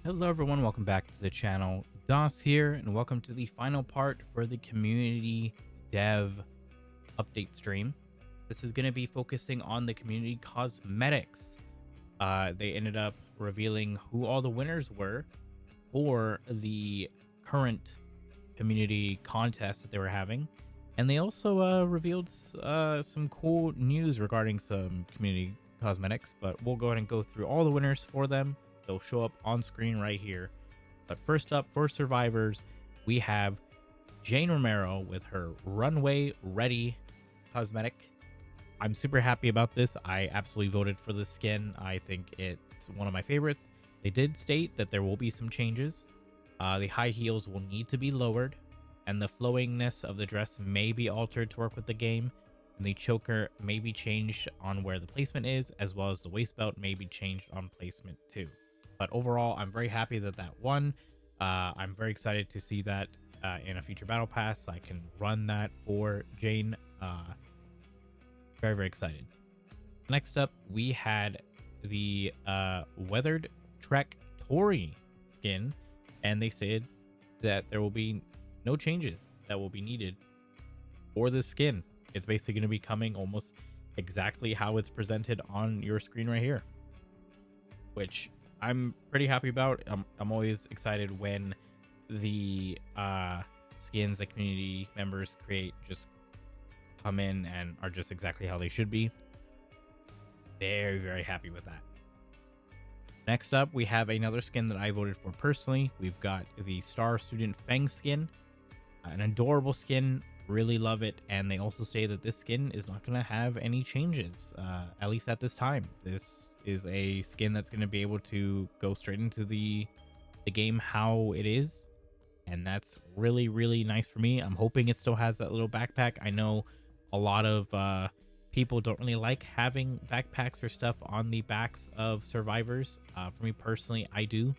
Hello everyone, welcome back to the channel. Das here, and welcome to the final part for the community dev update stream. This is going to be focusing on the community cosmetics. They ended up revealing who all the winners were for the current community contest that they were having. And they also revealed some cool news regarding some community cosmetics, but we'll go ahead and go through all the winners for them. They'll show up on screen right here. But first up, for survivors, we have Jane Romero with her Runway Ready cosmetic. I'm super happy about this. I absolutely voted for this skin. I think it's one of my favorites. They did state that there will be some changes. The high heels will need to be lowered, and the flowingness of the dress may be altered to work with the game. And the choker may be changed on where the placement is, as well as the waist belt may be changed on placement too. But overall, I'm very happy that that won. I'm very excited to see that in a future battle pass. I can run that for Jane. Very, very excited. Next up, we had the Weathered Trek Tori skin, and they said that there will be no changes that will be needed for this skin. It's basically going to be coming almost exactly how it's presented on your screen right here, which I'm pretty happy about. I'm always excited when the skins that community members create just come in and are just exactly how they should be. Very, very happy with that. Next up, we have another skin that I voted for personally. We've got the Star Student Fang skin, an adorable skin. Really love it. And they also say that this skin is not going to have any changes, at least at this time. This is a skin that's going to be able to go straight into the game how it is, and that's really, really nice for me. I'm hoping it still has that little backpack. I know a lot of people don't really like having backpacks or stuff on the backs of survivors. For me personally, I do.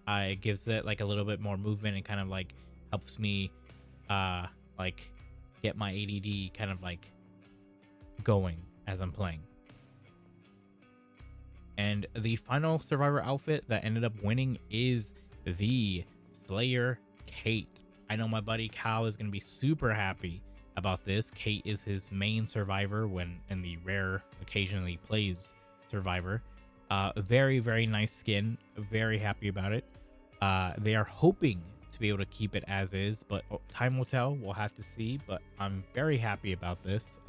It gives it like a little bit more movement and kind of like helps me like get my ADD kind of like going as I'm playing. And the final survivor outfit that ended up winning is the Slayer Kate. I know my buddy Cal is going to be super happy about this. Kate is his main survivor when in the rare occasion he plays survivor. Very, very nice skin. Very happy about it. They are hoping to be able to keep it as is, but time will tell. We'll have to see, but I'm very happy about this.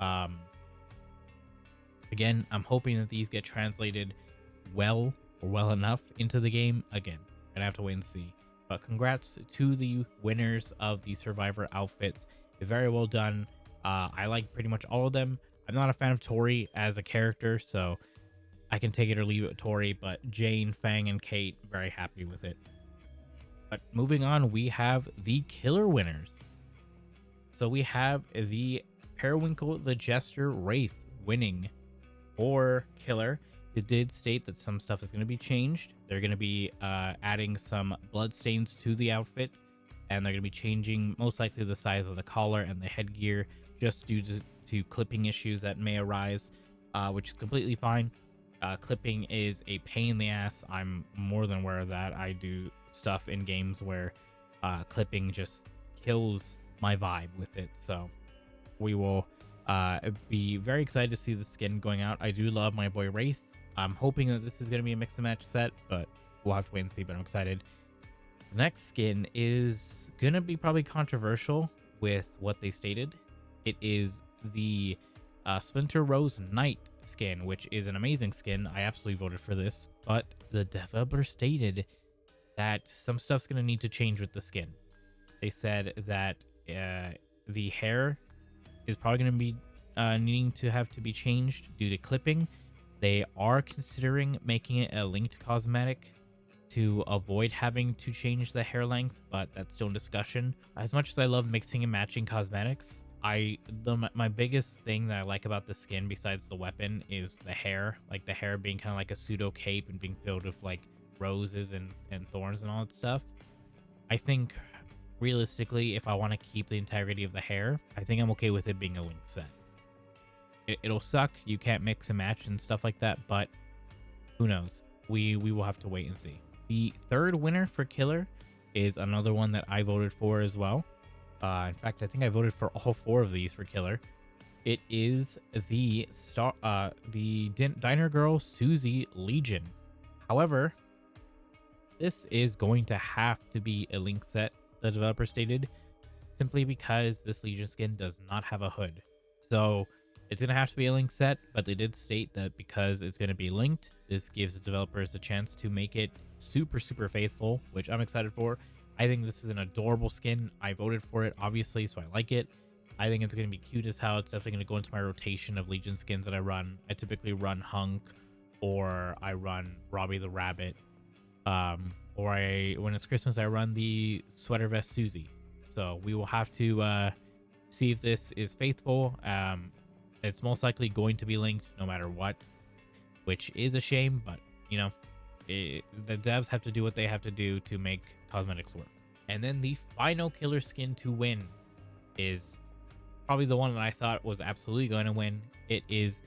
Again, I'm hoping that these get translated well or well enough into the game. Again, gonna have to wait and see, but congrats to the winners of the survivor outfits. Very well done. I like pretty much all of them. I'm not a fan of Tori as a character, so I can take it or leave it with Tori, but Jane, Fang, and Kate, very happy with it. But moving on, we have the killer winners. So we have the Periwinkle the Jester Wraith winning for killer. It did state that some stuff is going to be changed. They're going to be adding some bloodstains to the outfit, and they're going to be changing most likely the size of the collar and the headgear just due to clipping issues that may arise, which is completely fine. Clipping is a pain in the ass. I'm more than aware of that. I do stuff in games where clipping just kills my vibe with it. So we will be very excited to see the skin going out. I do love my boy Wraith. I'm hoping that this is going to be a mix and match set, but we'll have to wait and see, but I'm excited. The next skin is going to be probably controversial with what they stated. It is the Splinter Rose Knight skin, which is an amazing skin. I absolutely voted for this, but the developer stated that some stuff's going to need to change with the skin. They said that the hair is probably going to be needing to have to be changed due to clipping. They are considering making it a linked cosmetic to avoid having to change the hair length, but that's still in discussion. As much as I love mixing and matching cosmetics, my biggest thing that I like about the skin besides the weapon is the hair. Like the hair being kind of like a pseudo cape and being filled with like roses and thorns and all that stuff. I think realistically, if I want to keep the integrity of the hair, I think I'm okay with it being a linked set. It'll suck. You can't mix and match and stuff like that, but who knows? We will have to wait and see. The third winner for killer is another one that I voted for as well. In fact, I think I voted for all four of these for killer. It is the Diner Girl Susie Legion. However, this is going to have to be a link set, the developer stated, simply because this Legion skin does not have a hood. So it's going to have to be a link set, but they did state that because it's going to be linked, this gives the developers a chance to make it super, super faithful, which I'm excited for. I think this is an adorable skin. I voted for it, obviously, so I like it. I think it's going to be cute as hell. It's definitely going to go into my rotation of Legion skins that I run. I typically run Hunk, or I run Robbie the Rabbit. Or when it's Christmas, I run the Sweater Vest Susie. So we will have to see if this is faithful. It's most likely going to be linked no matter what, which is a shame, but you know, the devs have to do what they have to do to make cosmetics work. And then the final killer skin to win is probably the one that I thought was absolutely going to win. It is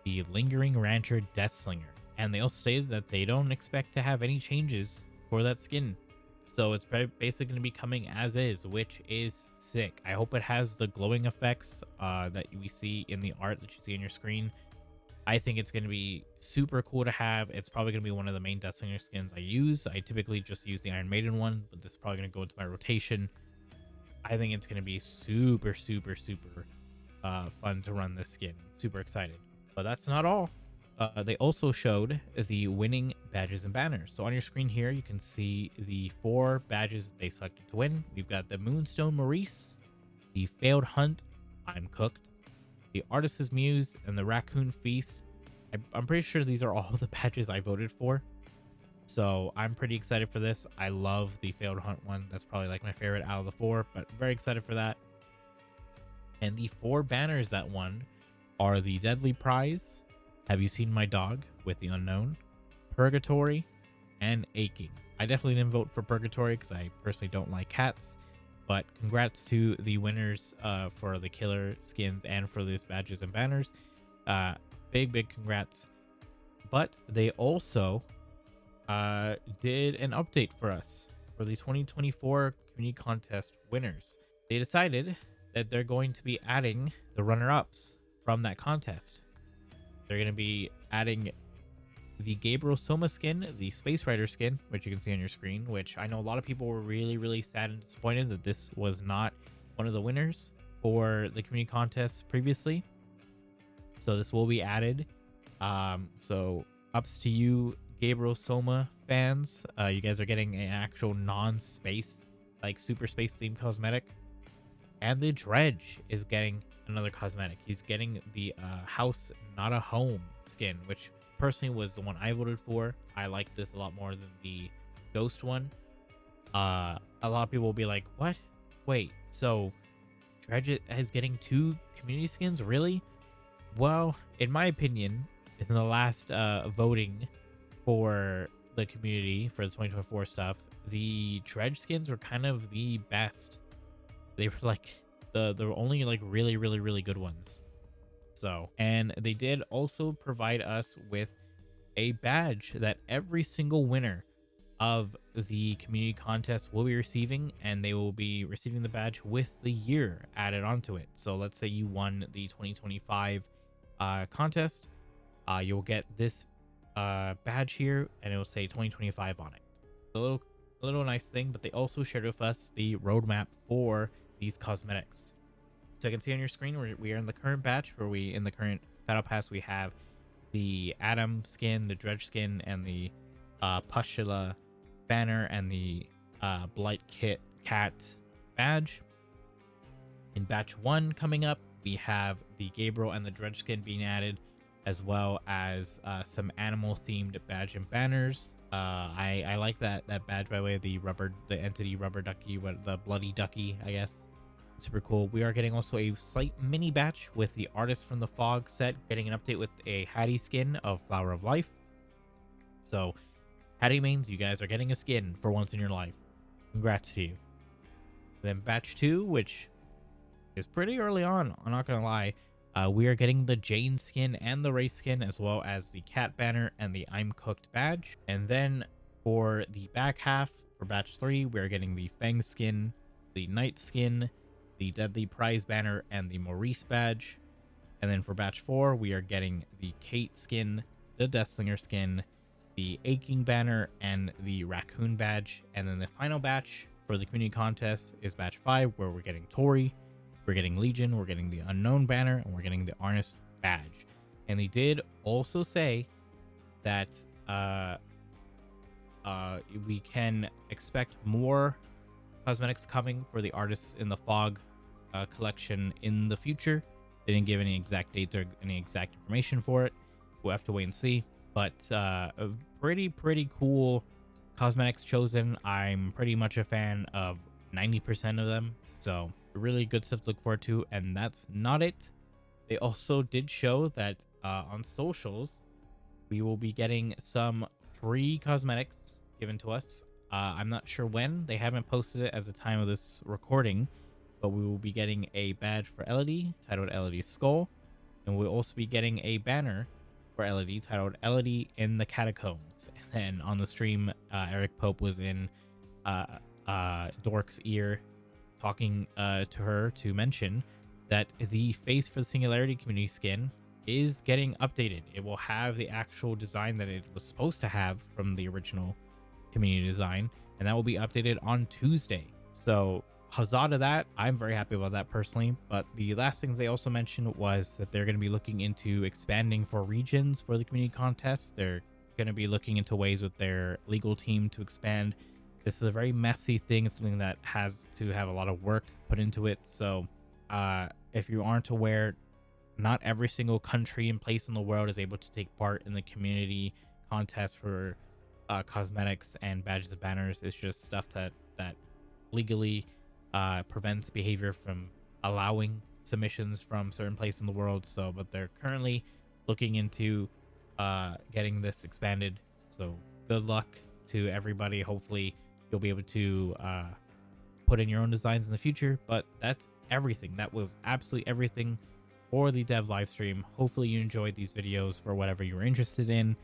the Lingering Rancher Deathslinger. And they also stated that they don't expect to have any changes for that skin. So it's basically going to be coming as is, which is sick. I hope it has the glowing effects that we see in the art that you see on your screen. I think it's going to be super cool to have. It's probably going to be one of the main Deathslinger skins I use. I typically just use the Iron Maiden one, but this is probably going to go into my rotation. I think it's going to be super, super, super fun to run this skin. Super excited. But that's not all. They also showed the winning badges and banners. So on your screen here, you can see the 4 badges that they selected to win. We've got the Moonstone Maurice, the Failed Hunt, I'm Cooked, the Artist's Muse, and the Raccoon Feast. I'm pretty sure these are all the badges I voted for. So I'm pretty excited for this. I love the Failed Hunt one. That's probably like my favorite out of the 4, but very excited for that. And the 4 banners that won are the Deadly Prize, Have You Seen My Dog with the Unknown, Purgatory, and Aching. I definitely didn't vote for Purgatory because I personally don't like cats, but congrats to the winners for the killer skins and for these badges and banners. Big congrats. But they also did an update for us for the 2024 community contest winners. They decided that they're going to be adding the runner-ups from that contest. They're going to be adding the Gabriel Soma skin, the Space Rider skin, which you can see on your screen, which I know a lot of people were really sad and disappointed that this was not one of the winners for the community contest previously. So this will be added. So ups to you, Gabriel Soma fans. You guys are getting an actual non-space, like super space themed cosmetic. And the Dredge is getting another cosmetic. He's getting the House Not a Home skin, which personally was the one I voted for. I like this a lot more than the Ghost one. A lot of people will be like, what? Wait, so Dredge is getting 2 community skins? Really? Well, in my opinion, in the last voting for the community for the 2024 stuff, the Dredge skins were kind of the best. They were like the only like really good ones. So, and they did also provide us with a badge that every single winner of the community contest will be receiving, and they will be receiving the badge with the year added onto it. So let's say you won the 2025 contest, you'll get this badge here, and it will say 2025 on it. A little nice thing. But they also shared with us the roadmap for these cosmetics. So you can see on your screen, we are in the current batch, where in the current battle pass, we have the Adam skin, the Dredge skin, and the Pustula banner, and the Blight Cat badge. In batch 1 coming up, we have the Gabriel and the Dredge skin being added, as well as some animal themed badge and banners. I like that badge, by the way, the entity rubber ducky, the bloody ducky, I guess. Super cool. We are getting also a slight mini batch with the Artist from the Fog set, getting an update with a Hattie skin of Flower of Life. So Hattie mains, you guys are getting a skin for once in your life. Congrats to you. Then batch 2, which is pretty early on, I'm not gonna lie. We are getting the Jane skin and the Ray skin, as well as the Cat banner and the I'm Cooked badge. And then For the back half, for batch 3, we're getting the Fang skin, the Knight skin, the Deadly Prize banner, and the Maurice badge. And then for batch 4, we are getting the Kate skin, the Deathslinger skin, the Aching banner, and the Raccoon badge. And then the final batch for the community contest is batch 5, where we're getting Tori, we're getting Legion, we're getting the Unknown banner, and we're getting the Arnis badge. And they did also say that we can expect more cosmetics coming for the Artists in the Fog collection in the future. They didn't give any exact dates or any exact information for it. We'll have to wait and see. But a pretty cool cosmetics chosen. I'm pretty much a fan of 90% of them. So really good stuff to look forward to. And that's not it. They also did show that on socials, we will be getting some free cosmetics given to us. I'm not sure when. They haven't posted it as the time of this recording, but we will be getting a badge for Elodie titled Elodie's Skull, and we'll also be getting a banner for Elodie titled Elodie in the Catacombs. And on the stream, Eric Pope was in Dork's ear talking to her to mention that the face for the Singularity community skin is getting updated. It will have the actual design that it was supposed to have from the original community design, and that will be updated on Tuesday. So huzzah to that. I'm very happy about that personally. But the last thing they also mentioned was that they're going to be looking into expanding for regions for the community contest. They're going to be looking into ways with their legal team to expand. This is a very messy thing. It's something that has to have a lot of work put into it. So if you aren't aware, not every single country and place in the world is able to take part in the community contest for cosmetics and badges and banners. It's just stuff that legally prevents behavior from allowing submissions from certain places in the world. So, but they're currently looking into getting this expanded. So good luck to everybody. Hopefully you'll be able to put in your own designs in the future. But that's everything. That was absolutely everything for the dev live stream. Hopefully you enjoyed these videos for whatever you were interested in.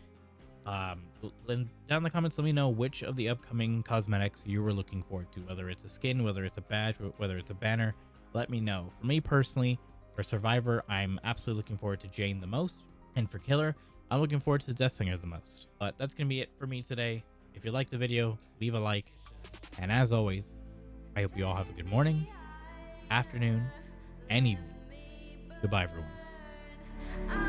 Down in the comments, let me know which of the upcoming cosmetics you were looking forward to, whether it's a skin, whether it's a badge, whether it's a banner. Let me know. For me personally, for Survivor, I'm absolutely looking forward to Jane the most, and for Killer, I'm looking forward to Deathslinger the most. But that's gonna be it for me today. If you liked the video, leave a like, and as always, I hope you all have a good morning, afternoon, and evening. Goodbye, everyone.